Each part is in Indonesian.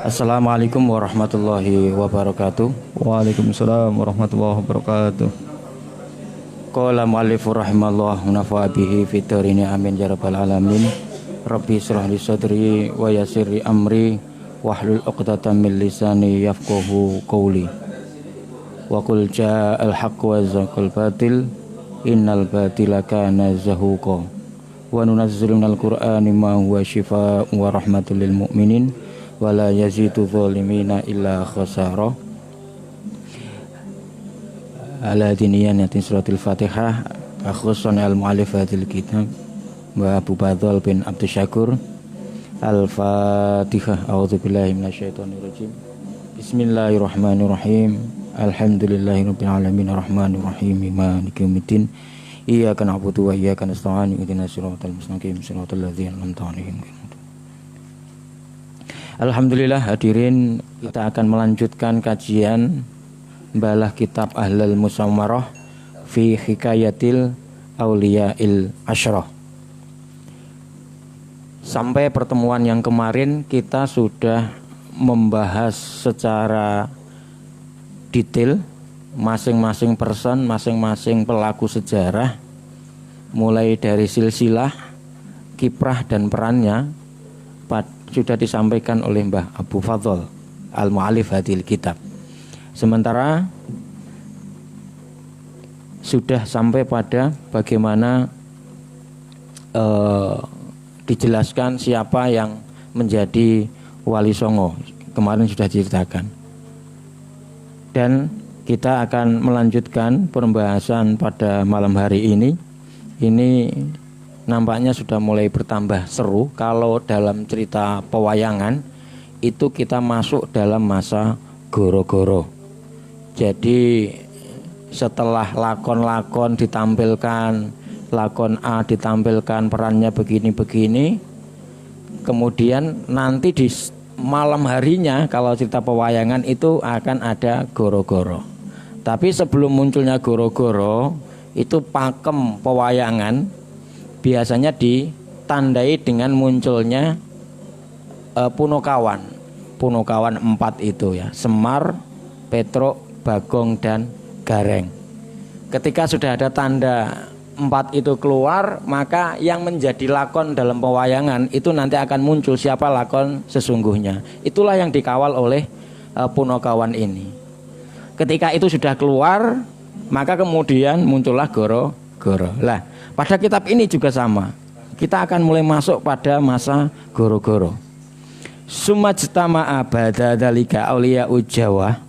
Assalamualaikum warahmatullahi wabarakatuh. Waalaikumsalam warahmatullahi wabarakatuh. Qala mu'allifur rahimallahu nafa'a bihi fid dharini amin ya rabbal alamin. Rabbi shrah li sadri wa yassir li amri wahlul 'uqdatam min lisani yafqahu qawli. Wa qul ja'al haqqu wa zaqal batil innal batila kana zahuqa. Wa nunazzilu minal qur'ani ma huwa shifaa'un wa rahmatul lil mu'minin wa la yazidu zalimina illa khasara. Ala diniyatin suratul Fatihah akhusun al-mu'allif hadil kitab wa Abu Badal bin Abdul Syakur. Al-Fatihah. A'udzubillahi minasyaitonir rajim. Bismillahirrahmanirrahim. Alhamdulillahirabbil alamin arrahmanir rahim maliki yaumiddin. Iyyaka na'budu wa iyyaka nasta'in ihdinas siratal mustaqim siratal ladzina an'amta 'alaihim. Alhamdulillah hadirin, kita akan melanjutkan kajian balah kitab Ahlul Musammarah fi Hikayatil Auliya'il Asyrah. Sampai pertemuan yang kemarin kita sudah membahas secara detail masing-masing person, masing-masing pelaku sejarah, mulai dari silsilah, kiprah dan perannya sudah disampaikan oleh Mbah Abu Fadl al-Mu'allif hadil kitab. Sementara sudah sampai pada bagaimana dijelaskan siapa yang menjadi Wali Songo. Kemarin sudah diceritakan. Dan kita akan melanjutkan pembahasan pada malam hari ini. Ini nampaknya sudah mulai bertambah seru. Kalau dalam cerita pewayangan itu kita masuk dalam masa goro-goro. Jadi setelah lakon-lakon ditampilkan, lakon A ditampilkan perannya begini-begini, kemudian nanti di malam harinya kalau cerita pewayangan itu akan ada goro-goro. Tapi sebelum munculnya goro-goro, itu pakem pewayangan biasanya ditandai dengan munculnya Punokawan 4 itu ya, Semar, Petruk, Bagong dan Gareng. Ketika sudah ada tanda 4 itu keluar, maka yang menjadi lakon dalam pewayangan itu nanti akan muncul siapa lakon sesungguhnya. Itulah yang dikawal oleh Punokawan ini. Ketika itu sudah keluar, maka kemudian muncullah goro-goro. Lah, pada kitab ini juga sama. Kita akan mulai masuk pada masa goro-goro. Sumajtama'a ba'da dzalika auliya Jawa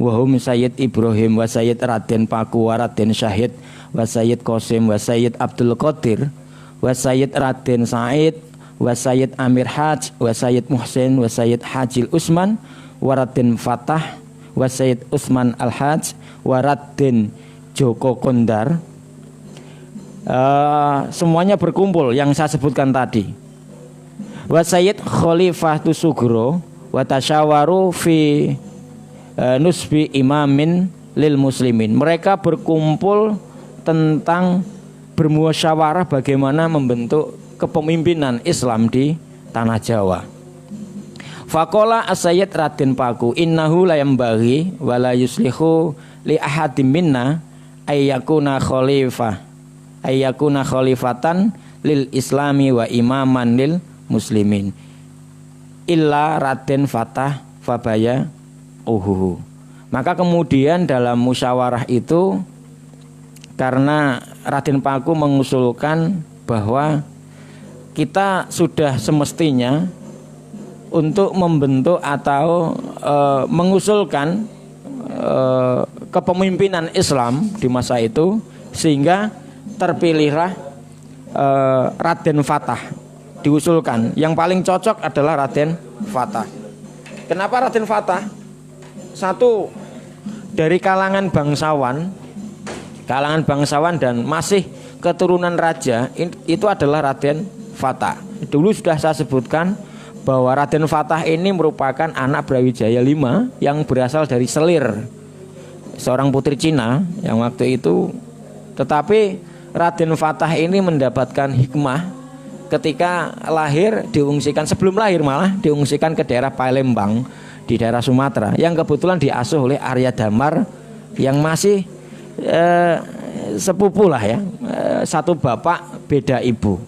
wa hum Sayyid Ibrahim wa Sayyid Raden Paku wa Raden Syahid wa Sayyid Qasim wa Sayyid Abdul Qadir wa Sayyid Raden Said wa Sayyid Amir Haj wa Sayyid Muhsin wa Sayyid Hajil Usman wa Raden Fatah wa Sayyid Usman Al-Haj wa Raden Joko Kondar. Semuanya berkumpul yang saya sebutkan tadi. Wa Sayyid Khalifah Sugro wa tasyawaru fi nusbi imamin lil muslimin. Mereka berkumpul tentang bermusyawarah bagaimana membentuk kepemimpinan Islam di tanah Jawa. Faqala as-Sayyid Raden Paku innahu la yambaghi wa la yuslihu li ahadim minna ayyakuna khalifatan lil islami wa imaman lil muslimin illa Raden Fatah Fabaya uhuhu. Maka kemudian dalam musyawarah itu, karena Raden Paku mengusulkan bahwa kita sudah semestinya untuk membentuk atau mengusulkan kepemimpinan Islam di masa itu, sehingga terpilihlah Raden Fatah diusulkan. Yang paling cocok adalah Raden Fatah. Kenapa Raden Fatah? Satu, dari kalangan bangsawan dan masih keturunan raja, itu adalah Raden Fatah. Dulu sudah saya sebutkan bahwa Raden Fatah ini merupakan anak Brawijaya V yang berasal dari Selir, seorang putri Cina yang waktu itu. Tetapi Raden Fatah ini mendapatkan hikmah ketika lahir diungsikan, sebelum lahir malah diungsikan ke daerah Palembang di daerah Sumatera, yang kebetulan diasuh oleh Arya Damar yang masih sepupu lah ya, satu bapak beda ibu,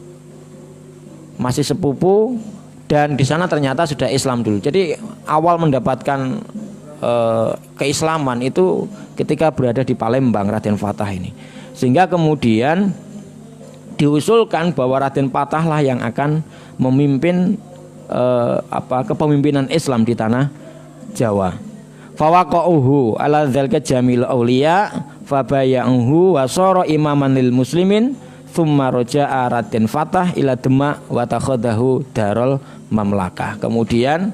masih sepupu, dan di sana ternyata sudah Islam dulu. Jadi awal mendapatkan keislaman itu ketika berada di Palembang Raden Fatah ini, sehingga kemudian diusulkan bahwa Raden Fatah lah yang akan memimpin kepemimpinan Islam di tanah Jawa. Fawaqa'uhu ala dzalika jamil auliya fabaya'uhu wa sara imaman lil muslimin thumma raja'a Raden Fatah ila Demak wa takhadahu darul mamlakah. Kemudian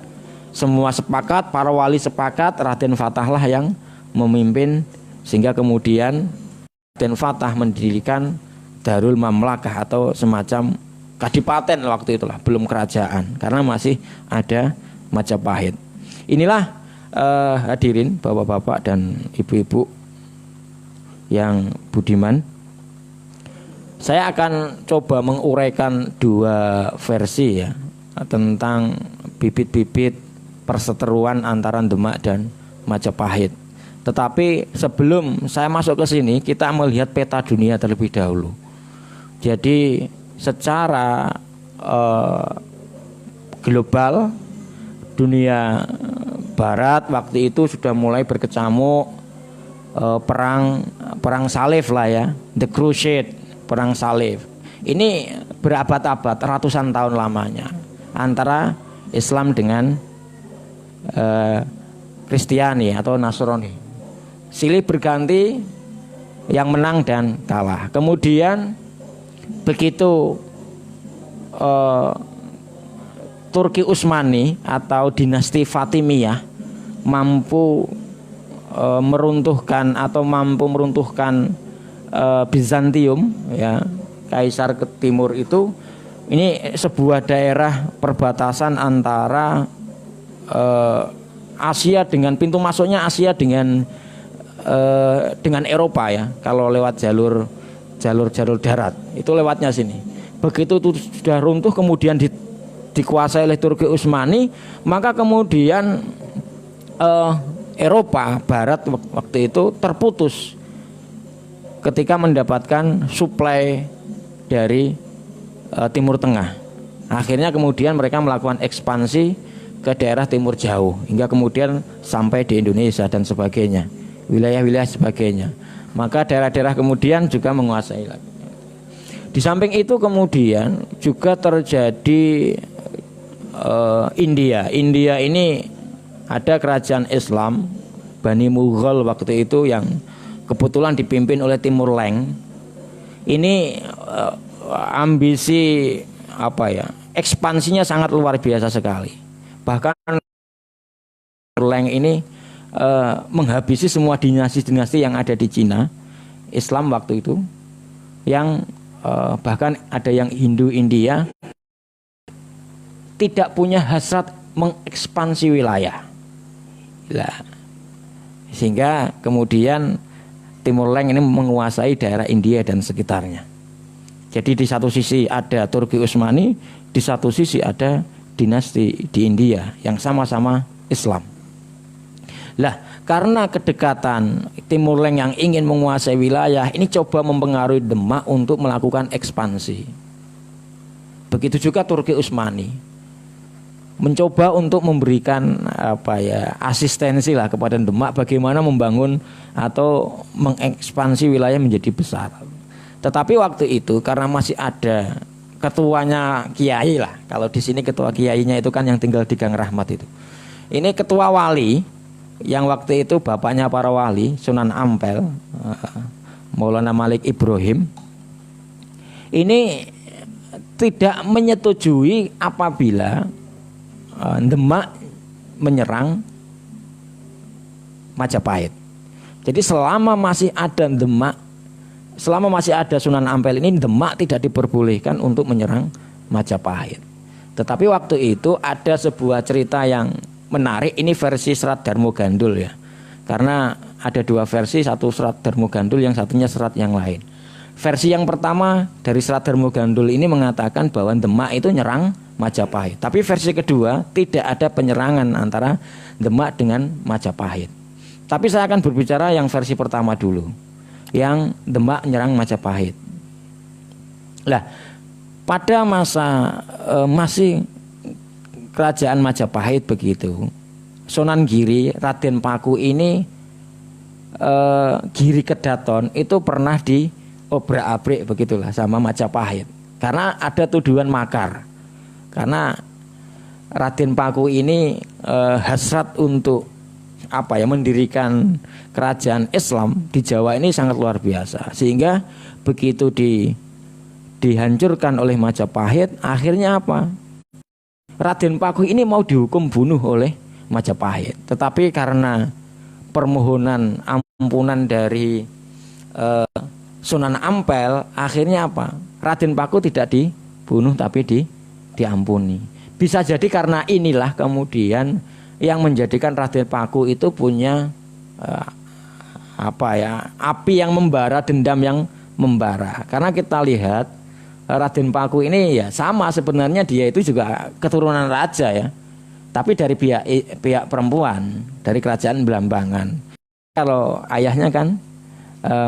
semua sepakat, para wali sepakat Raden Fatah lah yang memimpin, sehingga kemudian Raden Fatah mendirikan Darul Mamlakah atau semacam kadipaten waktu itulah, belum kerajaan karena masih ada Majapahit. Inilah hadirin bapak-bapak dan ibu-ibu yang budiman, saya akan coba menguraikan dua versi ya tentang bibit-bibit perseteruan antara Demak dan Majapahit. Tetapi sebelum saya masuk ke sini, kita melihat peta dunia terlebih dahulu. Jadi secara global, dunia Barat waktu itu sudah mulai berkecamuk perang salib lah ya, the Crusade, perang salib. Ini berabad-abad, ratusan tahun lamanya antara Islam dengan Kristiani atau Nasrani. Silih berganti, yang menang dan kalah. Kemudian begitu Turki Utsmani atau dinasti Fatimiyah mampu meruntuhkan Bizantium ya, Kaisar ke timur itu, ini sebuah daerah perbatasan antara Asia dengan pintu masuknya Asia dengan Eropa ya. Kalau lewat jalur darat itu lewatnya sini. Begitu itu sudah runtuh kemudian dikuasai oleh Turki Utsmani, maka kemudian Eropa Barat waktu itu terputus ketika mendapatkan suplai dari Timur Tengah. Akhirnya kemudian mereka melakukan ekspansi ke daerah timur jauh hingga kemudian sampai di Indonesia dan sebagainya, wilayah-wilayah sebagainya. Maka daerah-daerah kemudian juga menguasai lagi. Di samping itu kemudian juga terjadi India. India ini ada kerajaan Islam Bani Mughal waktu itu yang kebetulan dipimpin oleh Timur Leng. Ini ambisi ekspansinya sangat luar biasa sekali. Bahkan Timur Leng ini menghabisi semua dinasti-dinasti yang ada di Cina Islam waktu itu, yang bahkan ada yang Hindu India tidak punya hasrat mengekspansi wilayah. Sehingga kemudian Timur Leng ini menguasai daerah India dan sekitarnya. Jadi di satu sisi ada Turki Utsmani, di satu sisi ada dinasti di India yang sama-sama Islam. Karena kedekatan Timur Leng yang ingin menguasai wilayah ini coba mempengaruhi Demak untuk melakukan ekspansi. Begitu juga Turki Utsmani mencoba untuk memberikan asistensi lah kepada Demak bagaimana membangun atau mengekspansi wilayah menjadi besar. Tetapi waktu itu karena masih ada ketuanya kiai lah, kalau di sini ketua kiainya itu kan yang tinggal di Gang Rahmat itu. Ini ketua wali yang waktu itu bapaknya para wali, Sunan Ampel, Maulana Malik Ibrahim. Ini tidak menyetujui apabila Demak menyerang Majapahit. Jadi selama masih ada Demak, selama masih ada Sunan Ampel ini, Demak tidak diperbolehkan untuk menyerang Majapahit. Tetapi waktu itu ada sebuah cerita yang menarik, ini versi Serat Darmo Gandul ya. Karena ada dua versi, satu Serat Darmo Gandul, yang satunya serat yang lain. versi yang pertama dari Serat Darmo Gandul ini mengatakan bahwa Demak itu nyerang Majapahit. Tapi versi kedua tidak ada penyerangan antara Demak dengan Majapahit. Tapi saya akan berbicara yang versi pertama dulu, yang Demak nyerang Majapahit. Lah, pada masa masih kerajaan Majapahit begitu, Sunan Giri, Raden Paku ini Giri Kedaton itu pernah diobrak-abrik begitulah sama Majapahit karena ada tuduhan makar. Karena Raden Paku ini hasrat untuk mendirikan kerajaan Islam di Jawa ini sangat luar biasa, sehingga begitu dihancurkan oleh Majapahit, akhirnya apa? Raden Paku ini mau dihukum bunuh oleh Majapahit, tetapi karena permohonan ampunan dari Sunan Ampel, akhirnya apa? Raden Paku tidak dibunuh tapi diampuni. Bisa jadi karena inilah kemudian yang menjadikan Raden Paku itu punya api yang membara, dendam yang membara. Karena kita lihat Raden Paku ini ya sama sebenarnya, dia itu juga keturunan raja ya, tapi dari pihak perempuan dari kerajaan Belambangan. Kalau ayahnya kan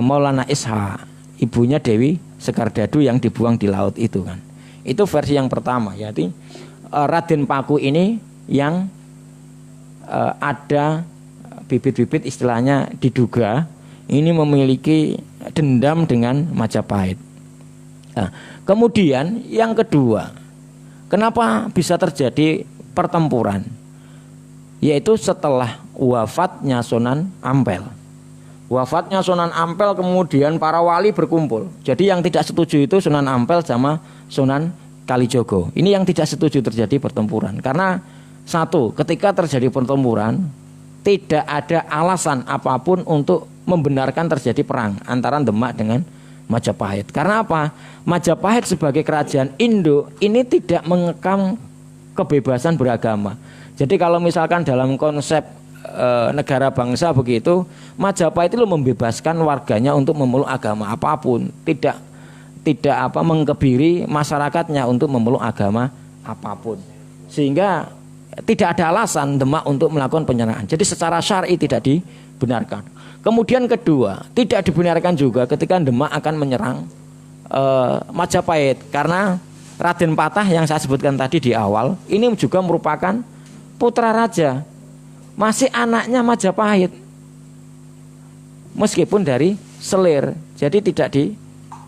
Maulana Ishak, ibunya Dewi Sekardadu yang dibuang di laut itu kan. Itu versi yang pertama. Jadi Raden Paku ini yang ada bibit-bibit istilahnya diduga ini memiliki dendam dengan Majapahit. Nah, kemudian yang kedua, kenapa bisa terjadi pertempuran? Yaitu setelah wafatnya Sunan Ampel. Wafatnya Sunan Ampel kemudian para wali berkumpul. Jadi yang tidak setuju itu Sunan Ampel sama Sunan Kalijogo. Ini yang tidak setuju terjadi pertempuran. Karena satu, ketika terjadi pertempuran tidak ada alasan apapun untuk membenarkan terjadi perang antara Demak dengan Majapahit. Karena apa? Majapahit sebagai kerajaan Indo ini tidak mengekang kebebasan beragama. Jadi kalau misalkan dalam konsep negara bangsa begitu, Majapahit itu membebaskan warganya untuk memeluk agama apapun, tidak mengkebiri masyarakatnya untuk memeluk agama apapun. Sehingga tidak ada alasan Demak untuk melakukan penyerangan. Jadi secara syar'i tidak dibenarkan. Kemudian kedua, tidak dibenarkan juga ketika Demak akan menyerang Majapahit, karena Raden Patah yang saya sebutkan tadi di awal ini juga merupakan putra raja, masih anaknya Majapahit, meskipun dari selir, jadi tidak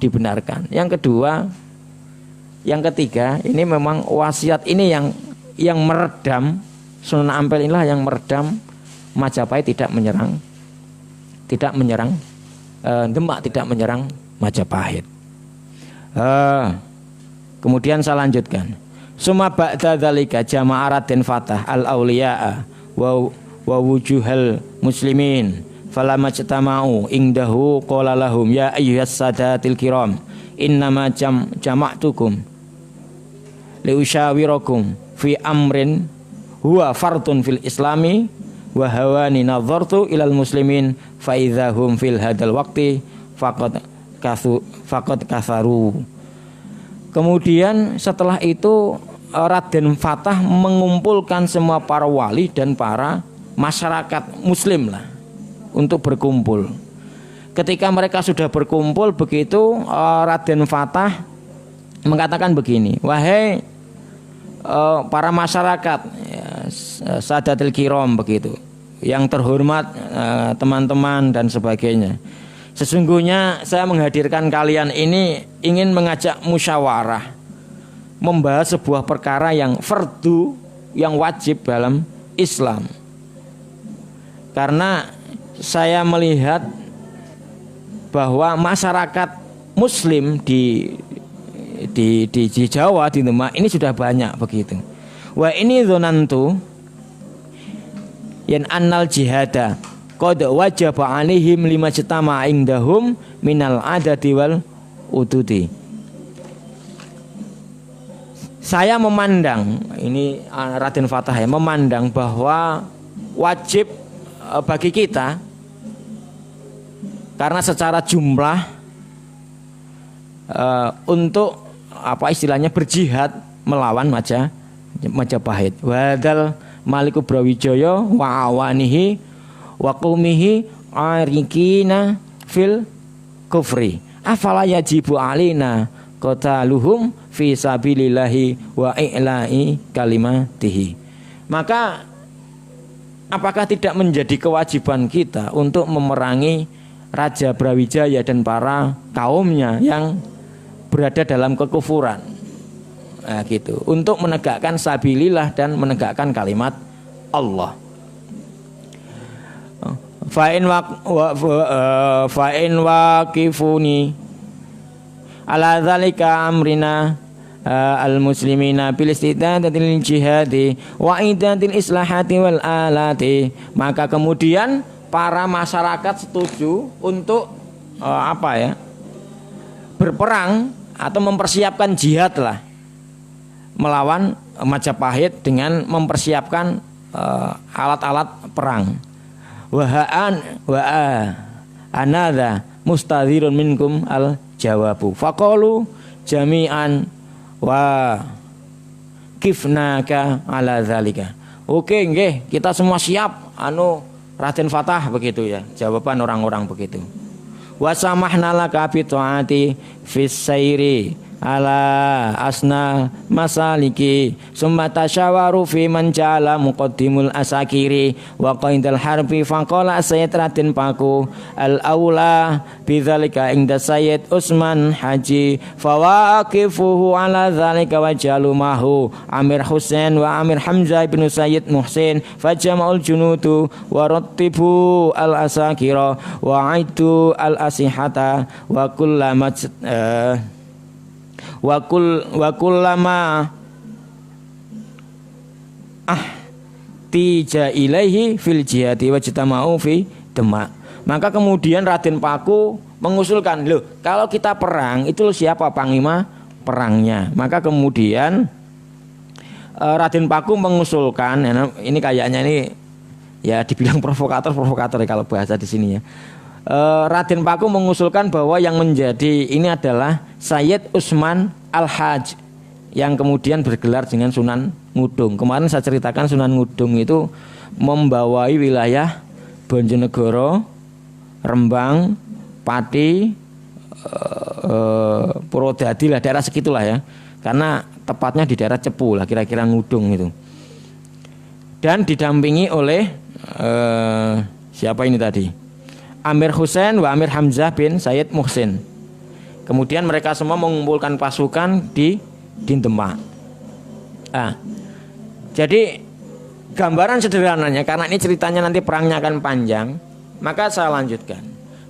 dibenarkan. Yang kedua, yang ketiga, ini memang wasiat ini yang meredam Sunan Ampel, inilah yang meredam Majapahit tidak menyerang Demak, tidak menyerang Majapahit. Kemudian saya lanjutkan. Suma ba'da dzalika jama'a Raden Fatah al-auliya'a wa wujuhal muslimin falamajtama'u indahu qala lahum ya ayyuhas sadatil kiram innama jama'tukum liusyawirakum fi amrin huwa fardun fil islami wa hawani nadhartu ilal muslimin fa idzahum fil hadal waqti faqad katharu. Kemudian setelah itu Raden Fatah mengumpulkan semua para wali dan para masyarakat muslim lah untuk berkumpul. Ketika mereka sudah berkumpul begitu, Raden Fatah mengatakan begini, wahai para masyarakat Sadatil Kiram begitu, yang terhormat, teman-teman dan sebagainya, sesungguhnya saya menghadirkan kalian ini ingin mengajak musyawarah, membahas sebuah perkara yang fardu, yang wajib dalam Islam. Karena saya melihat bahwa masyarakat muslim di Jawa, di Demak ini sudah banyak begitu. Wa ini dzonantu yan annal jihada qad wajaba alaihim lima jtama indahum minal adati wal ududi. Saya memandang, ini Raden Fatah ya, memandang bahwa wajib bagi kita, karena secara jumlah untuk apa istilahnya berjihad melawan Majapahit. Wadal Maliku Brawijaya wa awanihi wa qaumihi arikina fil kufri. Afala yajibu alina qataluhum fi sabilillahi wa i'la'i kalimatihi. Maka apakah tidak menjadi kewajiban kita untuk memerangi Raja Brawijaya dan para kaumnya yang berada dalam kekufuran? Nah, gitu. Untuk menegakkan sabilillah dan menegakkan kalimat Allah. Fa'in waqifuni ala dzalika amrina al-muslimina bil istidadatil jihadi wa idatil islahati wal alati. Maka kemudian para masyarakat setuju untuk berperang atau mempersiapkan jihad lah melawan Majapahit dengan mempersiapkan alat-alat perang. Wa anadha mustadhirun minkum al jawabu faqalu jami'an wa kifnaka ala zalika. Oke nggih, kita semua siap Raden Fatah begitu ya. Jawaban orang-orang begitu. Wa samahna laka bi taati fis sayri ala asna masaliki summa tasyawaru fi man jala muqaddimul asakiri wa qaidal harbi faqala sayyid Raden Paku al aula bidzalika inda sayyid Usman Haji fawaqifuhu ala dzalika wa jalumahu Amir Husain wa Amir Hamzah bin Sayyid Muhsin fajama'ul junudu wa rattibu al asakira wa aitu al asihata wa kullamat wa kullama tija ilaihi fil jihati wajtama'u fi Demak. Maka kemudian Raden Paku mengusulkan, loh kalau kita perang itu siapa panglima perangnya? Maka kemudian Raden Paku mengusulkan, ini kayaknya ini ya dibilang provokator ya kalau bahasa di sini ya. Raden Paku mengusulkan bahwa yang menjadi ini adalah Sayyid Usman Al-Haj yang kemudian bergelar dengan Sunan Ngudung. Kemarin saya ceritakan Sunan Ngudung itu membawai wilayah Bojonegoro, Rembang, Pati, Purwodadi lah, daerah segitulah ya. Karena tepatnya di daerah Cepu lah, kira-kira Ngudung itu. Dan didampingi oleh siapa ini tadi? Amir Husain wa Amir Hamzah bin Sayyid Muhsin. Kemudian mereka semua mengumpulkan pasukan di Demak. Jadi gambaran sederhananya, karena ini ceritanya nanti perangnya akan panjang, maka saya lanjutkan.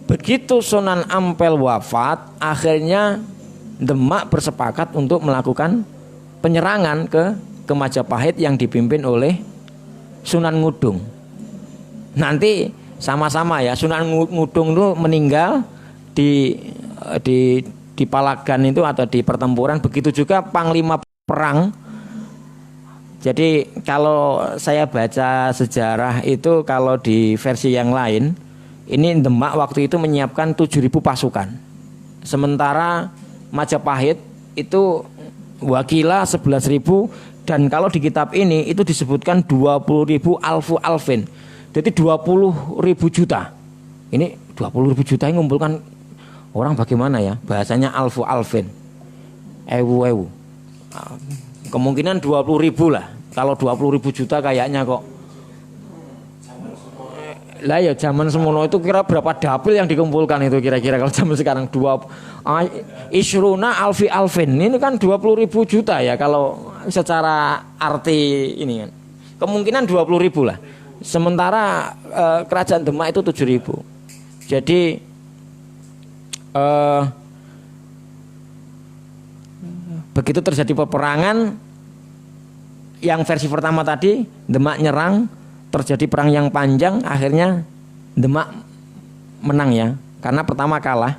Begitu Sunan Ampel wafat, akhirnya Demak bersepakat untuk melakukan penyerangan ke Majapahit yang dipimpin oleh Sunan Ngudung. Nanti sama-sama ya, Sunan Ngudung itu meninggal di Palagan itu atau di pertempuran. Begitu juga panglima perang. Jadi kalau saya baca sejarah itu, kalau di versi yang lain, ini Demak waktu itu menyiapkan 7.000 pasukan. Sementara Majapahit itu wakila 11.000, dan kalau di kitab ini itu disebutkan 20.000 alfu alfin. Jadi 20.000 juta. Ini 20.000 juta yang ngumpulkan orang bagaimana ya? Bahasanya alfu alfin. Ewu. Kemungkinan 20.000 lah. Kalau 20.000 juta kayaknya kok. Lah ya zaman semono itu kira berapa dapil yang dikumpulkan itu kira-kira kalau zaman sekarang isruna alfi alfin. Ini kan 20.000 juta ya kalau secara arti ini kan. Kemungkinan 20.000 lah. Sementara kerajaan Demak itu 7.000. Jadi begitu terjadi peperangan yang versi pertama tadi, Demak nyerang, terjadi perang yang panjang, akhirnya Demak menang ya. Karena pertama kalah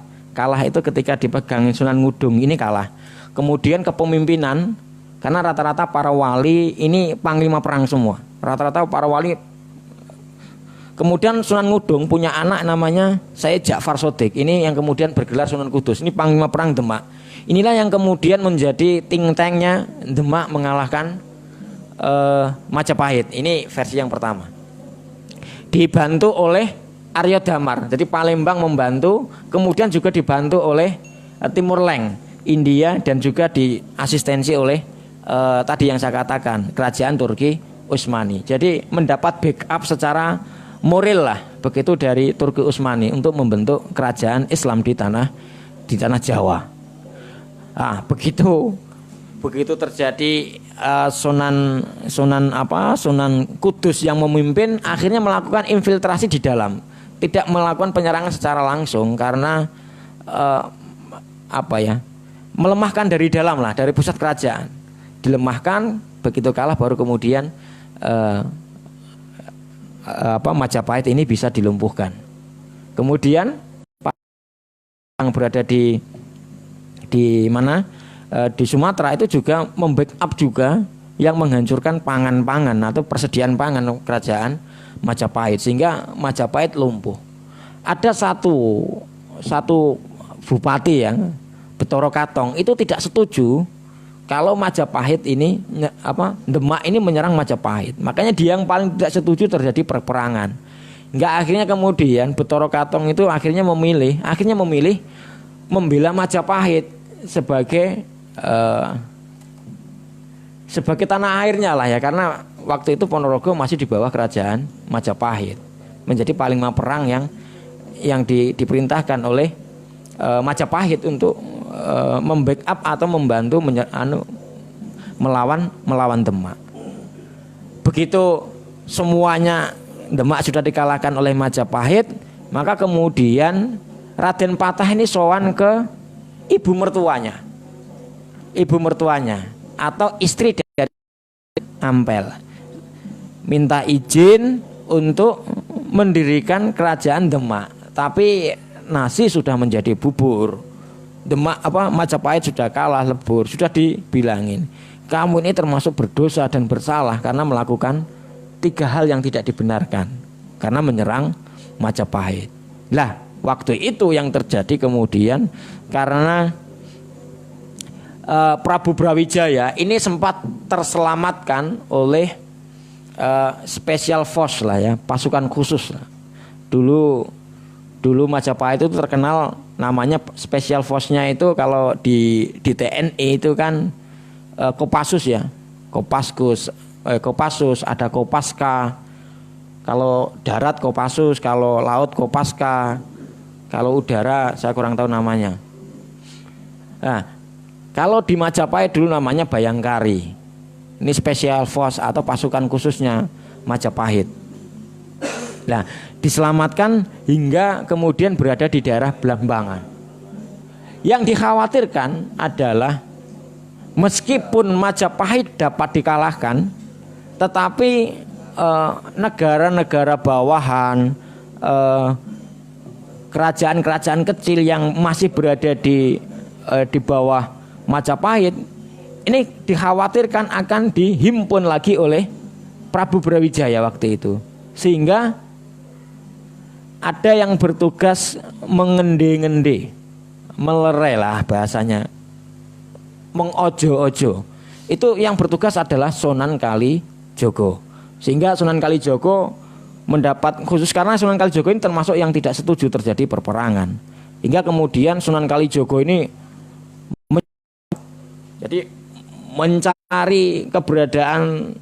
itu ketika dipegang Sunan Ngudung, ini kalah. Kemudian kepemimpinan, karena rata-rata para wali ini panglima perang semua. Rata-rata para wali. Kemudian Sunan Ngudung punya anak namanya Sayyid Ja'far Shodiq. Ini yang kemudian bergelar Sunan Kudus. Ini panglima perang Demak. Inilah yang kemudian menjadi think tanknya Demak mengalahkan Majapahit. Ini versi yang pertama. Dibantu oleh Arya Damar. Jadi Palembang membantu, kemudian juga dibantu oleh Timur Leng, India, dan juga diasistensi oleh tadi yang saya katakan kerajaan Turki Utsmani. Jadi mendapat backup secara moral lah begitu dari Turki Utsmani untuk membentuk kerajaan Islam di tanah Jawa. Nah, begitu terjadi Sunan Kudus yang memimpin, akhirnya melakukan infiltrasi di dalam, tidak melakukan penyerangan secara langsung karena melemahkan dari dalam lah, dari pusat kerajaan dilemahkan. Begitu kalah baru kemudian Majapahit ini bisa dilumpuhkan. Kemudian yang berada di mana di Sumatera itu juga membackup juga yang menghancurkan pangan atau persediaan pangan kerajaan Majapahit, sehingga Majapahit lumpuh. Ada satu bupati yang Betara Katong itu tidak setuju kalau Majapahit ini Demak ini menyerang Majapahit. Makanya dia yang paling tidak setuju terjadi peperangan. Akhirnya kemudian Betara Katong itu akhirnya memilih membela Majapahit sebagai tanah airnya lah ya, karena waktu itu Ponorogo masih di bawah kerajaan Majapahit, menjadi panglima perang yang diperintahkan oleh Majapahit untuk membackup atau membantu melawan Demak. Begitu semuanya Demak sudah dikalahkan oleh Majapahit, maka kemudian Raden Patah ini sowan ke ibu mertuanya atau istri dari Ampel, minta izin untuk mendirikan kerajaan Demak. Tapi nasi sudah menjadi bubur. Majapahit sudah kalah lebur, sudah dibilangin, kamu ini termasuk berdosa dan bersalah karena melakukan 3 hal yang tidak dibenarkan, karena menyerang Majapahit. Lah, waktu itu yang terjadi kemudian karena Prabu Brawijaya ini sempat terselamatkan oleh special force lah ya, pasukan khusus lah. Dulu Majapahit itu terkenal namanya special force-nya itu, kalau di TNI itu kan Kopassus ya, Kopassus, ada Kopaska. Kalau darat Kopassus, kalau laut Kopaska, kalau udara saya kurang tahu namanya. Nah, kalau di Majapahit dulu namanya Bayangkari. Ini special force atau pasukan khususnya Majapahit. Nah, diselamatkan hingga kemudian berada di daerah Blambangan. Yang dikhawatirkan adalah meskipun Majapahit dapat dikalahkan, tetapi negara-negara bawahan, kerajaan-kerajaan kecil yang masih berada di bawah Majapahit ini dikhawatirkan akan dihimpun lagi oleh Prabu Brawijaya waktu itu, sehingga ada yang bertugas mengende-ngende, melerai lah bahasanya, mengojo-ojo. Itu yang bertugas adalah Sunan Kalijogo, sehingga Sunan Kalijogo mendapat khusus karena Sunan Kalijogo ini termasuk yang tidak setuju terjadi perperangan, hingga kemudian Sunan Kalijogo ini jadi mencari keberadaan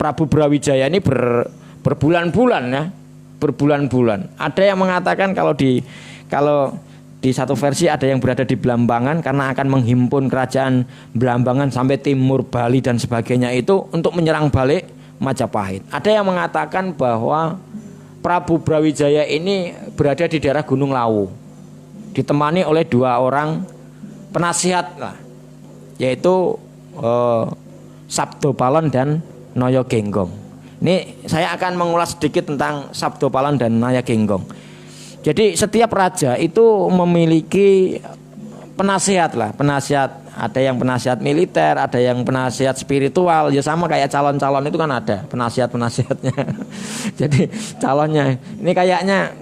Prabu Brawijaya ini berbulan-bulan ya, berbulan-bulan. Ada yang mengatakan kalau di satu versi ada yang berada di Blambangan karena akan menghimpun kerajaan Blambangan sampai timur Bali dan sebagainya itu untuk menyerang balik Majapahit. Ada yang mengatakan bahwa Prabu Brawijaya ini berada di daerah Gunung Lawu, ditemani oleh 2 orang penasihat lah, yaitu Sabdopalon dan Naya Genggong. Ini saya akan mengulas sedikit tentang Sabdopalon dan Naya Genggong. Jadi setiap raja itu memiliki penasihat lah, penasihat. Ada yang penasihat militer, ada yang penasihat spiritual. Ya sama kayak calon-calon itu kan ada penasihat-penasihatnya. Jadi calonnya ini kayaknya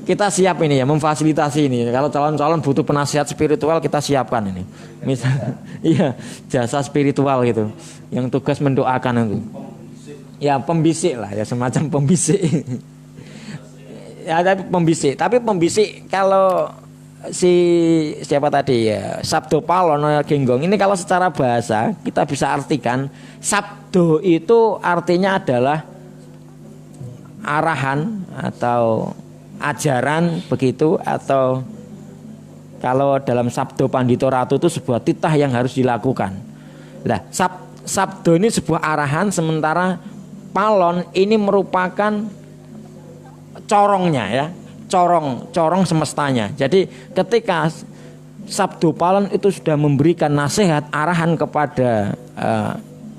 kita siap ini ya, memfasilitasi ini. Kalau calon-calon butuh penasihat spiritual, kita siapkan ini. Misal, iya, jasa spiritual gitu, yang tugas mendoakan itu. Ya pembisik lah, ya semacam pembisik. Ya tapi pembisik kalau si siapa tadi ya, Sabdo Palon Genggong ini kalau secara bahasa kita bisa artikan sabdo itu artinya adalah arahan atau ajaran begitu, atau kalau dalam Sabdo Pandito Ratu itu sebuah titah yang harus dilakukan. Nah, sabdo ini sebuah arahan, sementara palon ini merupakan corongnya ya, corong semestanya. Jadi ketika Sabdo Palon itu sudah memberikan nasihat arahan kepada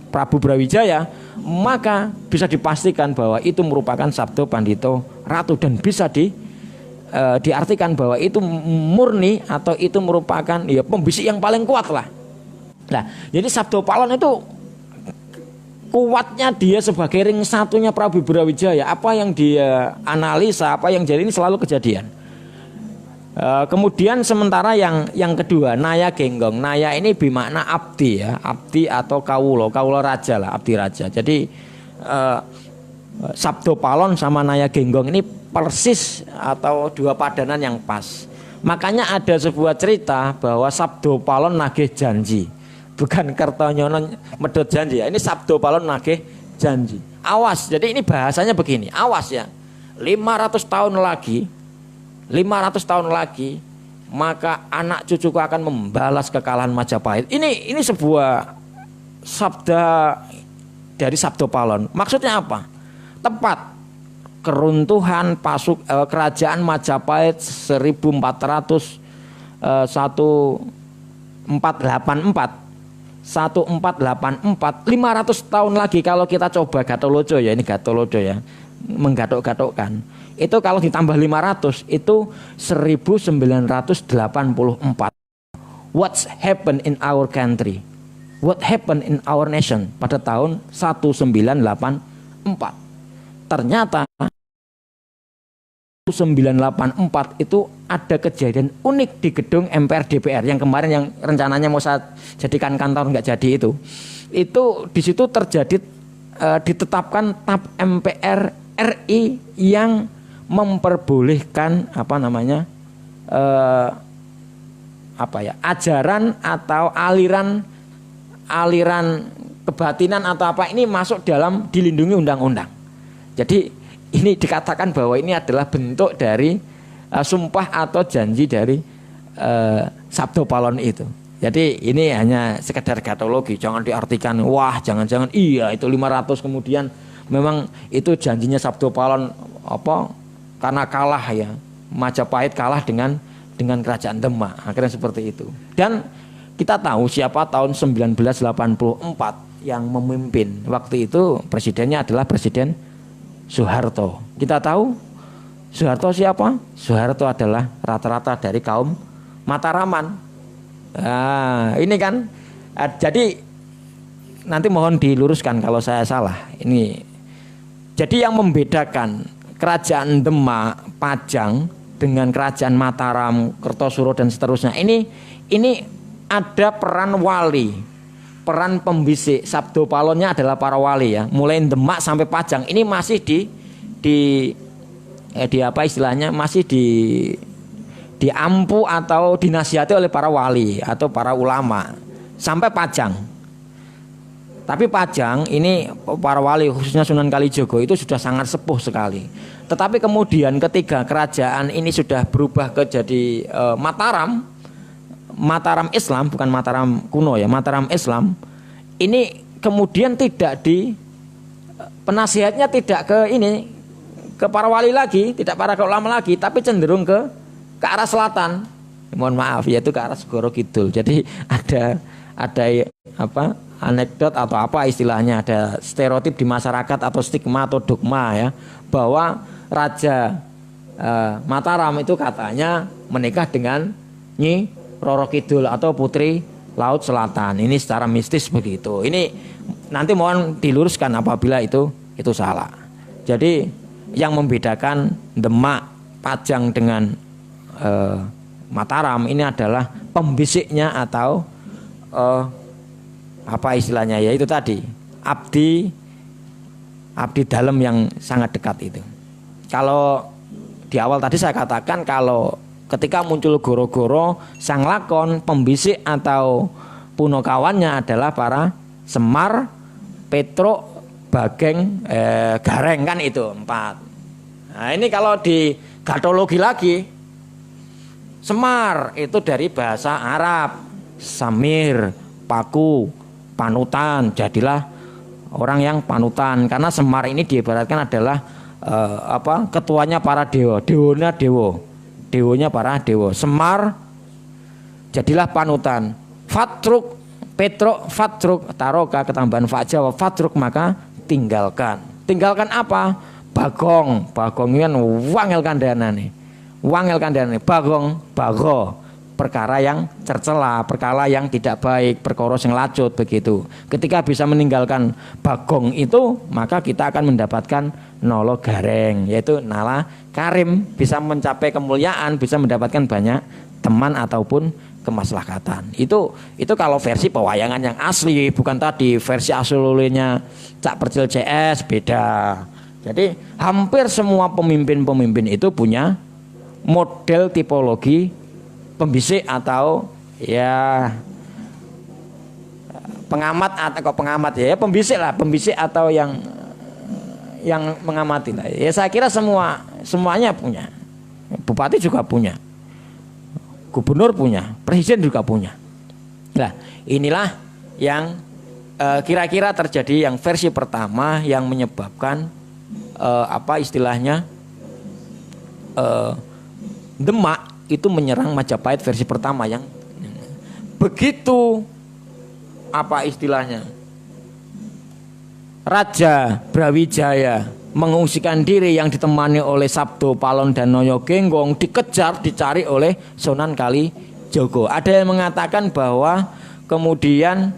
Prabu Brawijaya, maka bisa dipastikan bahwa itu merupakan Sabdo Pandito Ratu dan bisa diartikan bahwa itu murni atau itu merupakan ya pembisik yang paling kuat lah. Nah, jadi Sabdo Palon itu kuatnya dia sebagai ring satunya Prabu Brawijaya. Apa yang dia analisa, apa yang jadi ini selalu kejadian. Kemudian sementara yang kedua, Naya Genggong. Naya ini bermakna abdi ya, abdi atau kawulo raja lah, abdi raja. Jadi Sabdo Palon sama Naya Genggong ini persis atau dua padanan yang pas. Makanya ada sebuah cerita bahwa Sabdo Palon nagih janji. Bukan Kertonyono medhot janji ya. Ini Sabdo Palon nagih janji. Awas, jadi ini bahasanya begini. Awas ya. 500 tahun lagi maka anak cucuku akan membalas kekalahan Majapahit. Ini sebuah sabda dari Sabdo Palon. Maksudnya apa? Tepat keruntuhan kerajaan Majapahit 1484 500 tahun lagi kalau kita coba Gatoloco ya, ini Gatoloco ya, menggatok-gatokkan. Itu kalau ditambah 500 itu 1984. What's happened in our country? What happened in our nation pada tahun 1984. Ternyata 1984 itu ada kejadian unik di gedung MPR DPR yang kemarin yang rencananya mau saya jadikan kantor nggak jadi itu di situ terjadi ditetapkan TAP MPR RI yang memperbolehkan ajaran atau aliran kebatinan atau apa ini masuk dalam dilindungi undang-undang. Jadi ini dikatakan bahwa ini adalah bentuk dari sumpah atau janji dari Sabdo Palon itu. Jadi ini hanya sekedar gatologi, jangan diartikan wah jangan-jangan iya itu 500 kemudian memang itu janjinya Sabdo Palon karena kalah ya, Majapahit kalah dengan kerajaan Demak, akhirnya seperti itu. Dan kita tahu siapa tahun 1984 yang memimpin waktu itu, presidennya adalah Presiden Soeharto. Kita tahu Soeharto siapa? Soeharto adalah rata-rata dari kaum Mataraman. Nah, ini kan jadi nanti mohon diluruskan kalau saya salah. Ini jadi yang membedakan kerajaan Demak, Pajang dengan kerajaan Mataram, Kertosuro dan seterusnya. Ini ada peran wali. Peran pembisik Sabdo Palonnya adalah para wali ya. Mulai Demak sampai Pajang ini masih di apa istilahnya masih diampu atau dinasihati oleh para wali atau para ulama sampai Pajang. Tapi Pajang ini para wali khususnya Sunan Kalijogo itu sudah sangat sepuh sekali. Tetapi kemudian ketika kerajaan ini sudah berubah ke jadi Mataram Islam, bukan Mataram kuno ya, Mataram Islam. Ini kemudian tidak penasihatnya tidak ke para wali lagi, tidak para ulama lagi, tapi cenderung ke arah selatan. Mohon maaf yaitu ke arah Segoro Kidul. Jadi ada anekdot atau apa istilahnya, ada stereotip di masyarakat atau stigma atau dogma ya, bahwa Raja Mataram itu katanya menikah dengan Nyi Roro Kidul atau Putri Laut Selatan. Ini secara mistis begitu. Ini nanti mohon diluruskan apabila itu salah. Jadi yang membedakan Demak, Pajang dengan Mataram ini adalah pembisiknya atau apa istilahnya ya, itu tadi abdi dalam yang sangat dekat itu. Kalau di awal tadi saya katakan kalau ketika muncul goro-goro, sang lakon pembisik atau punokawannya adalah para Semar, Petruk, Bageng, Gareng, kan itu 4. Nah ini kalau di gatologi lagi, Semar itu dari bahasa Arab, Samir, paku, panutan, jadilah orang yang panutan. Karena Semar ini diibaratkan adalah ketuanya para dewa, dewonya para dewa. Semar jadilah panutan. Fatruk, Petruk, Fatruk, taroka ketambahan fa Jawa, Fatruk maka tinggalkan. Tinggalkan apa? Bagong, bagong ini kan wangel kandhanane. Wangel kandhanane, bagong, bago, perkara yang tercela, perkara yang tidak baik, perkara yang lacut begitu. Ketika bisa meninggalkan bagong itu, maka kita akan mendapatkan nolo gareng, yaitu nala karim, bisa mencapai kemuliaan, bisa mendapatkan banyak teman ataupun kemaslahatan. Itu kalau versi pewayangan yang asli, bukan tadi versi asululenya Cak Percil CS beda. Jadi hampir semua pemimpin-pemimpin itu punya model tipologi pembisik atau ya pengamat atau pengamat ya pembisik lah, pembisik atau yang mengamati lah. Ya saya kira semuanya punya. Bupati juga punya, gubernur punya, presiden juga punya. Nah inilah yang kira-kira terjadi yang versi pertama yang menyebabkan apa istilahnya Demak itu menyerang Majapahit versi pertama yang begitu apa istilahnya Raja Brawijaya mengungsikan diri yang ditemani oleh Sabdo Palon dan Noyo Genggong, dikejar dicari oleh Sunan Kalijogo. Ada yang mengatakan bahwa kemudian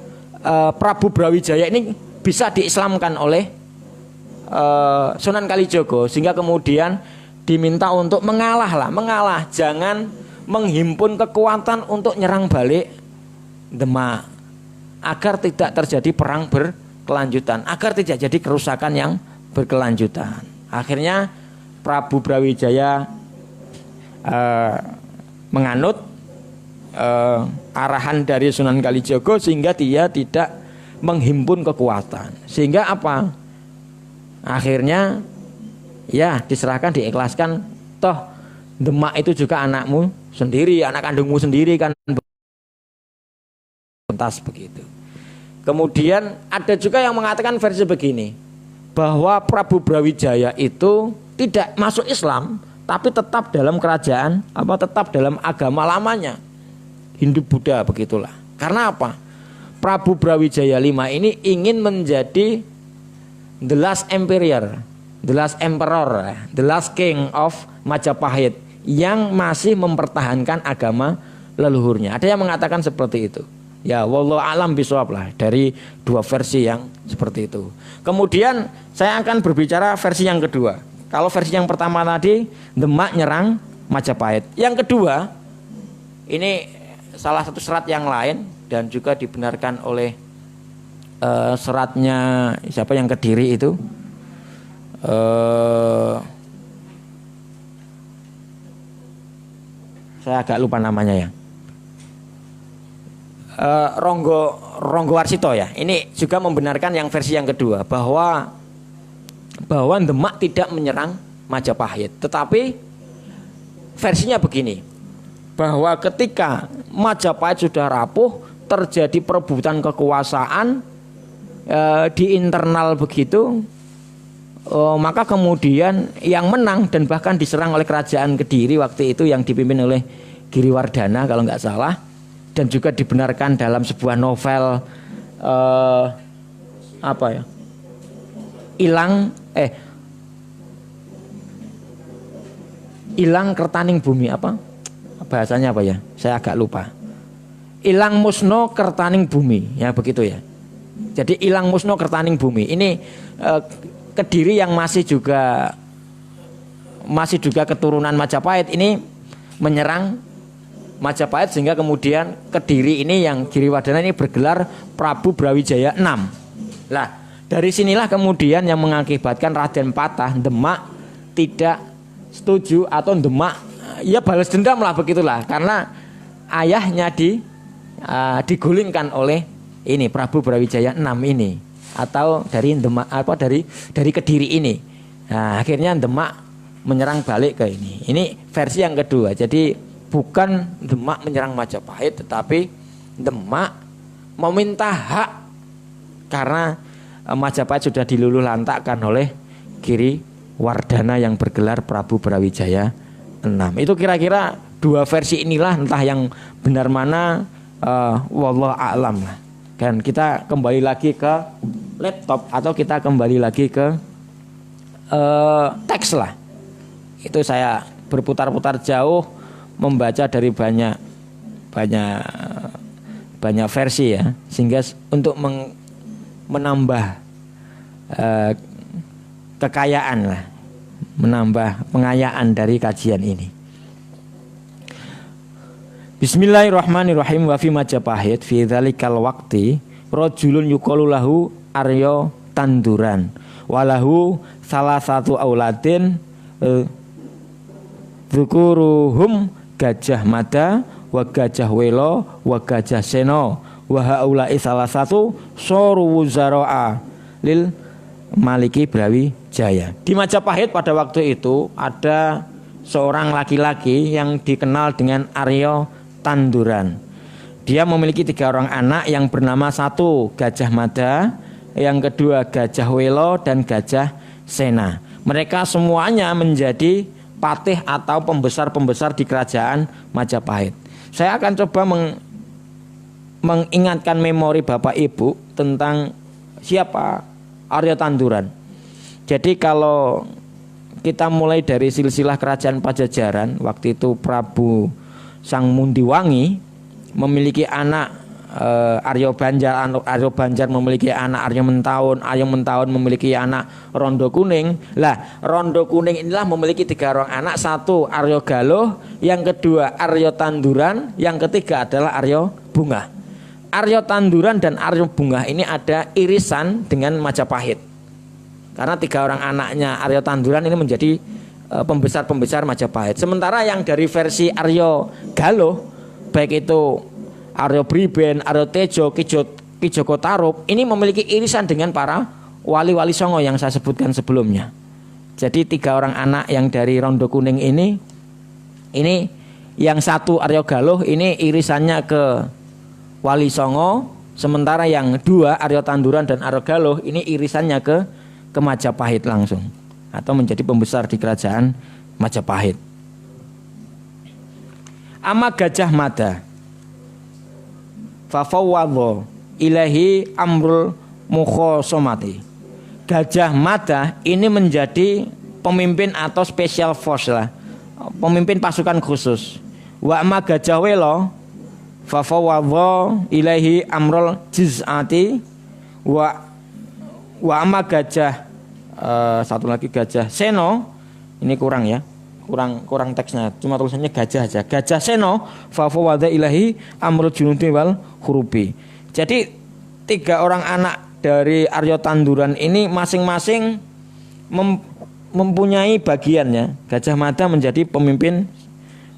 Prabu Brawijaya ini bisa diislamkan oleh Sunan Kalijogo sehingga kemudian diminta untuk mengalah, jangan menghimpun kekuatan untuk nyerang balik Demak agar tidak terjadi perang berkelanjutan, agar tidak jadi kerusakan yang berkelanjutan. Akhirnya Prabu Brawijaya menganut arahan dari Sunan Kalijogo sehingga dia tidak menghimpun kekuatan. Sehingga apa? Akhirnya ya diserahkan, diikhlaskan, toh Demak itu juga anakmu sendiri, anak kandungmu sendiri kan, pentas begitu. Kemudian ada juga yang mengatakan versi begini, bahwa Prabu Brawijaya itu tidak masuk Islam tapi tetap dalam kerajaan, tetap dalam agama lamanya, Hindu Buddha begitulah. Karena apa? Prabu Brawijaya V ini ingin menjadi the last emperor, the last emperor, the last king of Majapahit yang masih mempertahankan agama leluhurnya. Ada yang mengatakan seperti itu. Ya, wallahu alam bisawab lah dari dua versi yang seperti itu. Kemudian saya akan berbicara versi yang kedua. Kalau versi yang pertama tadi Demak nyerang Majapahit. Yang kedua ini salah satu serat yang lain dan juga dibenarkan oleh seratnya siapa yang Kediri itu. Saya agak lupa namanya ya. Ronggo Warsito ya. Ini juga membenarkan yang versi yang kedua bahwa Demak tidak menyerang Majapahit. Tetapi versinya begini, bahwa ketika Majapahit sudah rapuh, terjadi perebutan kekuasaan di internal begitu. Maka kemudian yang menang dan bahkan diserang oleh kerajaan Kediri waktu itu yang dipimpin oleh Giriwardana kalau nggak salah, dan juga dibenarkan dalam sebuah novel Ilang Kertaning Bumi, bahasanya apa ya, saya agak lupa. Ilang Musno Kertaning Bumi ya begitu ya. Jadi Ilang Musno Kertaning Bumi ini Kediri yang masih juga masih juga keturunan Majapahit ini menyerang Majapahit, sehingga kemudian Kediri ini yang Giriwardhana ini bergelar Prabu Brawijaya VI. Lah, dari sinilah kemudian yang mengakibatkan Raden Patah Demak tidak setuju atau Demak ya balas dendam lah begitulah, karena ayahnya digulingkan oleh ini Prabu Brawijaya VI ini, atau dari Demak dari Kediri ini. Nah, akhirnya Demak menyerang balik ke ini. Ini versi yang kedua. Jadi bukan Demak menyerang Majapahit, tetapi Demak meminta hak karena Majapahit sudah diluluh lantakkan oleh Giriwardhana yang bergelar Prabu Brawijaya VI. Itu kira-kira dua versi inilah, entah yang benar mana, wallahu a'lam lah. Dan kita kembali lagi ke laptop atau kita kembali lagi ke teks lah. Itu saya berputar-putar jauh membaca dari banyak versi ya, sehingga untuk menambah kekayaan lah, menambah pengayaan dari kajian ini. Bismillahirrahmanirrahim. Wa fi Majapahit fi dzalikal waqti rajulun yuqalu lahu Arya Tanduran walahu salah satu auladin dzukuruhum Gajah Mada wa Gajah Welo wa Gajah Seno wa haula'i salah satu soru wuzara'a lil Maliki Brawijaya. Di Majapahit pada waktu itu ada seorang laki-laki yang dikenal dengan Arya Tanduran. Dia memiliki 3 orang anak yang bernama satu Gajah Mada, yang kedua Gajah Welo, dan Gajah Sena. Mereka semuanya menjadi patih atau pembesar-pembesar di kerajaan Majapahit. Saya akan coba mengingatkan memori Bapak Ibu tentang siapa Arya Tanduran. Jadi kalau kita mulai dari silsilah kerajaan Pajajaran, waktu itu Prabu Sang Mundiwangi memiliki anak Arya Banjar memiliki anak Arya Mentaun memiliki anak Rondo Kuning. Lah, Rondo Kuning inilah memiliki 3 orang anak, satu Arya Galuh, yang kedua Arya Tanduran, yang ketiga adalah Arya Bungah. Arya Tanduran dan Arya Bungah ini ada irisan dengan Majapahit, karena 3 orang anaknya Arya Tanduran ini menjadi pembesar-pembesar Majapahit. Sementara yang dari versi Arya Galuh, baik itu Arya Briben, Arya Tejo, Ki Joko Tarub, ini memiliki irisan dengan para wali-wali Songo yang saya sebutkan sebelumnya. Jadi 3 orang anak yang dari Rondo Kuning ini yang satu Arya Galuh ini irisannya ke Wali Songo, sementara yang 2 Arya Tanduran dan Arya Galuh ini irisannya ke Majapahit langsung, atau menjadi pembesar di kerajaan Majapahit. Ama Gajah Mada fafawwadha ilahi amrul mukhosomati. Gajah Mada ini menjadi pemimpin atau special force lah, pemimpin pasukan khusus. Wa amma Gajah Welo fafawwadha ilahi amrul jiz'ati wa amma Gajah satu lagi Gajah Seno, ini kurang ya, kurang teksnya, cuma tulisannya Gajah aja. Gajah Seno fafawwadha ilahi amrul junudi wal hurubi. Jadi 3 orang anak dari Arya Tanduran ini masing-masing mempunyai bagiannya. Gajah Mada menjadi pemimpin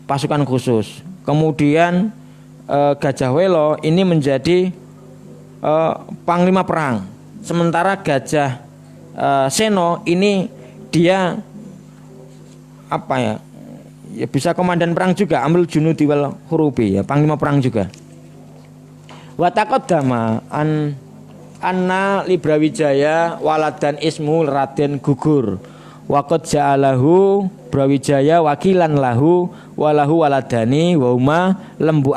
pasukan khusus. Kemudian Gajah Welo ini menjadi panglima perang. Sementara Gajah Seno ini dia ya bisa komandan perang juga, ambil junudi wal hurubi, ya panglima perang juga. Wa taqaddama anna li Brawijaya waladan ismu Raden Gugur wa qad ja'alahu Brawijaya wakilan lahu walahu waladani wa huma Lembu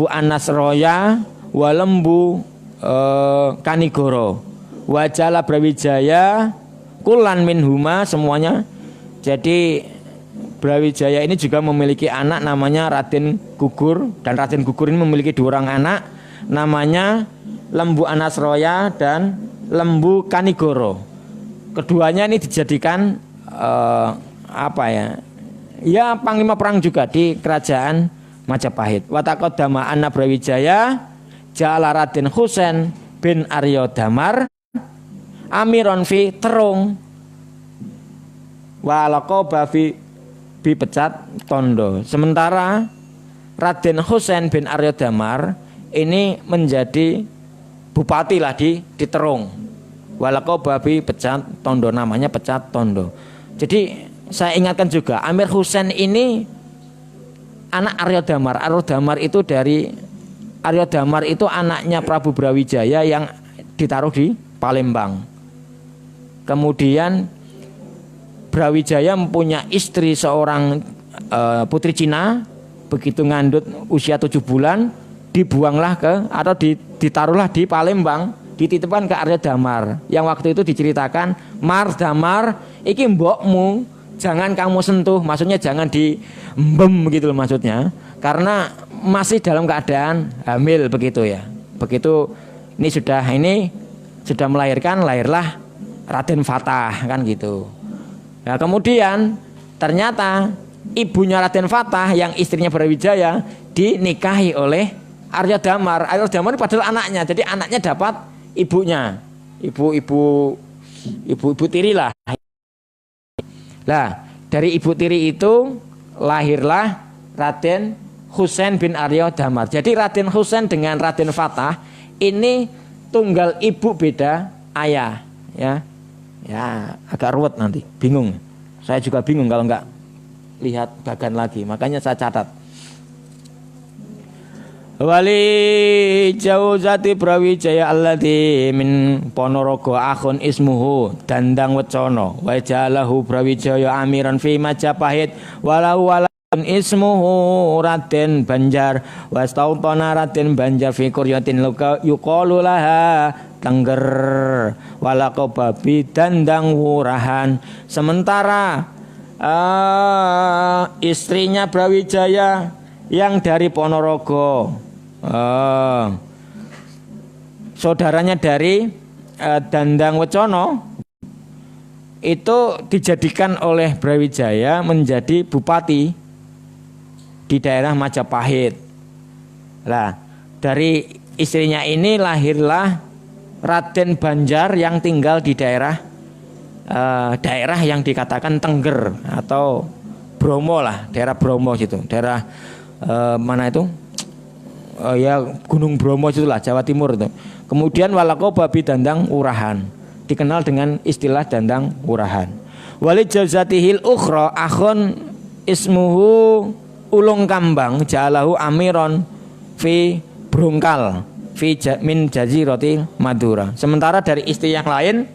Anas Roya wa Lembu Kanigoro wa jala Brawijaya kulan min huma, semuanya. Jadi Brawijaya ini juga memiliki anak namanya Raden Gugur, dan Raden Gugur ini memiliki 2 orang anak namanya Lembu Anas Roya dan Lembu Kanigoro. keduanya ini dijadikan apa ya? Ya panglima perang juga di kerajaan Majapahit. Wa taqaddama anna Brawijaya ja'ala Raden Husain bin Arya Damar amiron fi Terung wa laqaba fi Pecat Tondo. Sementara Raden Husain bin Arya Damar ini menjadi bupati lah di Terung. Wa laqaba fi Pecat Tondo, namanya Pecat Tondo. Jadi saya ingatkan juga Amir Husain ini anak Arya Damar. Arya Damar itu anaknya Prabu Brawijaya yang ditaruh di Palembang. Kemudian Brawijaya mempunyai istri seorang putri Cina. Begitu ngandut usia 7 bulan dibuanglah atau ditaruhlah di Palembang, dititipkan ke Arya Damar. Yang waktu itu diceritakan, Mar Damar iki mbokmu, jangan kamu sentuh, maksudnya jangan diembem gitu loh maksudnya, karena masih dalam keadaan hamil begitu ya. Begitu ini sudah melahirkan, lahirlah Raden Fatah kan gitu. Nah, kemudian ternyata ibunya Raden Fatah yang istrinya Brawijaya dinikahi oleh Arya Damar. Arya Damar ini padahal anaknya, jadi anaknya dapat ibunya, ibu tiri lah. Nah, dari ibu tiri itu lahirlah Raden Husain bin Arya Damar. Jadi Raden Husain dengan Raden Fatah ini tunggal ibu beda ayah, ya. Ya, agak ruwet nanti, bingung. Saya juga bingung kalau nggak lihat bagan lagi, makanya saya catat. Wali Jauzati Brawijaya alladzi min Ponorogo akhun ismuhu Dandang Wecana wa jalahu Brawijaya amiran fi Majapahit walau walakun ismuhu Raden Banjar wa stautana Raden Banjar fi quryatin yuqalu laha Tengger walakobabi Dandang Wurahan. Sementara istrinya Brawijaya yang dari Ponorogo, saudaranya dari Dandang Wecana itu dijadikan oleh Brawijaya menjadi bupati di daerah Majapahit. Nah, dari istrinya ini lahirlah Raden Banjar yang tinggal di daerah yang dikatakan Tengger atau Bromo lah, daerah Bromo situ, daerah mana itu? Ya Gunung Bromo itulah, Jawa Timur itu. Kemudian walako babi Dandang Urahan, dikenal dengan istilah Dandang Urahan. Wali Jauzatihil ukhra akhun ismuhu Ulung Kambang jalahu amiron fi Brungkal fi min jazirati Madura. Sementara dari istri yang lain,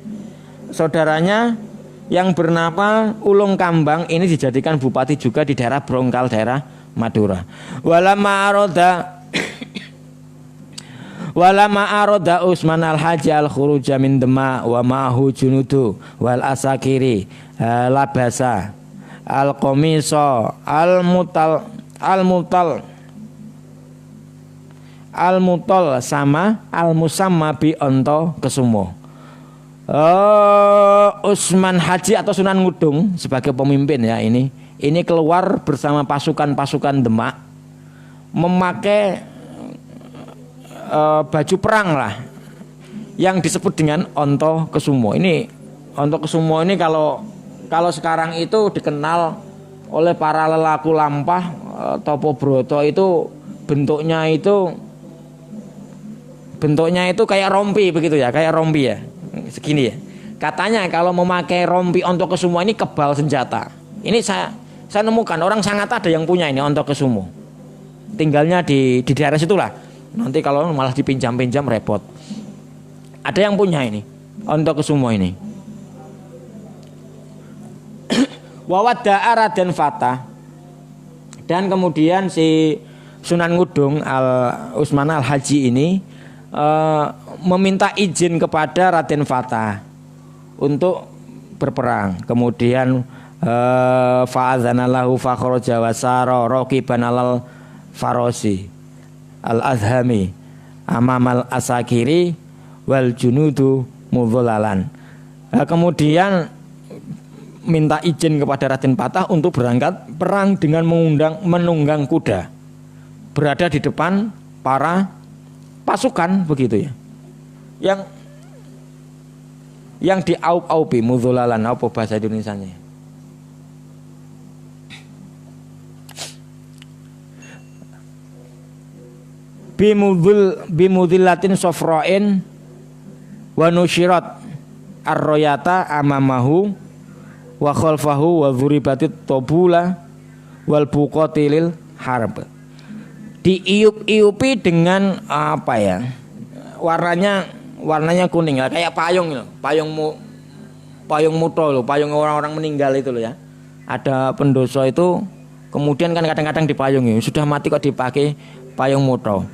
saudaranya yang bernama Ulung Kambang ini dijadikan bupati juga di daerah Brongkal, daerah Madura. Walama aroda Usman al-Haji al-Khuruja min Dema wa ma'ahu junudu wal asakiri labasa al-qamisa al-mutal sama al-musamma bi onto kesumo. Usman Haji atau Sunan Ngudung sebagai pemimpin ya, ini keluar bersama pasukan Demak memakai baju perang lah yang disebut dengan onto kesumo. Ini onto kesumo ini kalau sekarang itu dikenal oleh para lelaku lampah Topo Broto, itu bentuknya itu kayak rompi begitu ya, kayak rompi ya, segini ya. Katanya kalau memakai rompi onto kesumo ini kebal senjata. Ini saya nemukan orang sangat ada yang punya ini onto kesumo. Tinggalnya di daerah situlah. Nanti kalau malah dipinjam-pinjam repot. Ada yang punya ini onto kesumo ini. Wawada'a Raden Fatah, dan kemudian si Sunan Ngudung Usman al-Haji ini meminta izin kepada Raden Fatah untuk berperang. Kemudian fa'adzana lahu fakhraja wa sara raqiban alal farosi al-azhami amamal asakiri wal junudu mudhallalan. Kemudian minta izin kepada Raden Patah untuk berangkat perang dengan menunggang kuda, berada di depan para pasukan begitu ya. Yang diaup-aupi mudholalan, apa bahasa Indonesianya? Bimudhillatin sofra'in wa nusyirat ar-royata amamahu wa khalfahu wa dhuribatit tabula wal buqatilil harb. Diiup-iupi dengan apa ya, warnanya kuning ya, kayak payung loh, payung muto loh, payung orang-orang meninggal itu loh ya. Ada pendosa itu kemudian kan kadang-kadang dipayungi, sudah mati kok dipakai payung muto.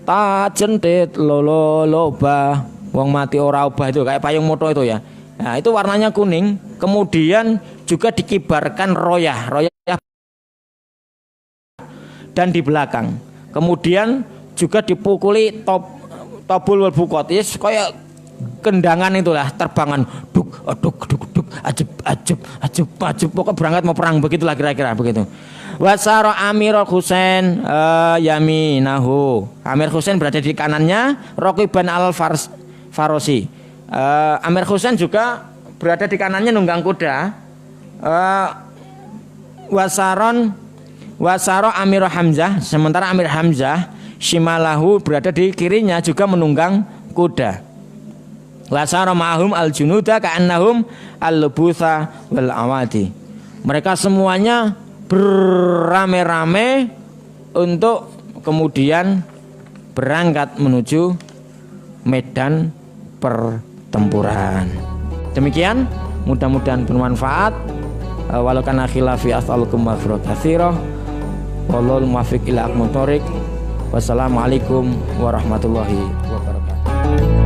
Ta jentit loloba, wong mati ora obah, itu kayak payung muto itu ya. Nah, itu warnanya kuning, kemudian juga dikibarkan royah dan di belakang. Kemudian juga dipukuli tabul wal buqat. Yes, kayak kendangan itulah, terbangan duk ajib pokoknya berangkat mau perang begitulah kira-kira begitu. Wasara Amirul Husain yaminahu. Amir Husain berada di kanannya, Raqiban al-Farosi. Amir Husain juga berada di kanannya nunggang kuda. Wasaro Amir Hamzah, sementara Amir Hamzah shimalahu berada di kirinya juga menunggang kuda. Wasaro ma'hum al-junuda ka'annahum al-lubutha wal awadi. Mereka semuanya beramai-ramai untuk kemudian berangkat menuju medan pertempuran. Demikian, mudah-mudahan bermanfaat. Walau kana khilafi as'alukum maghfirah katsirah. Wallahul muwaffiq ila aqwamit thoriq. Wassalamualaikum warahmatullahi wabarakatuh.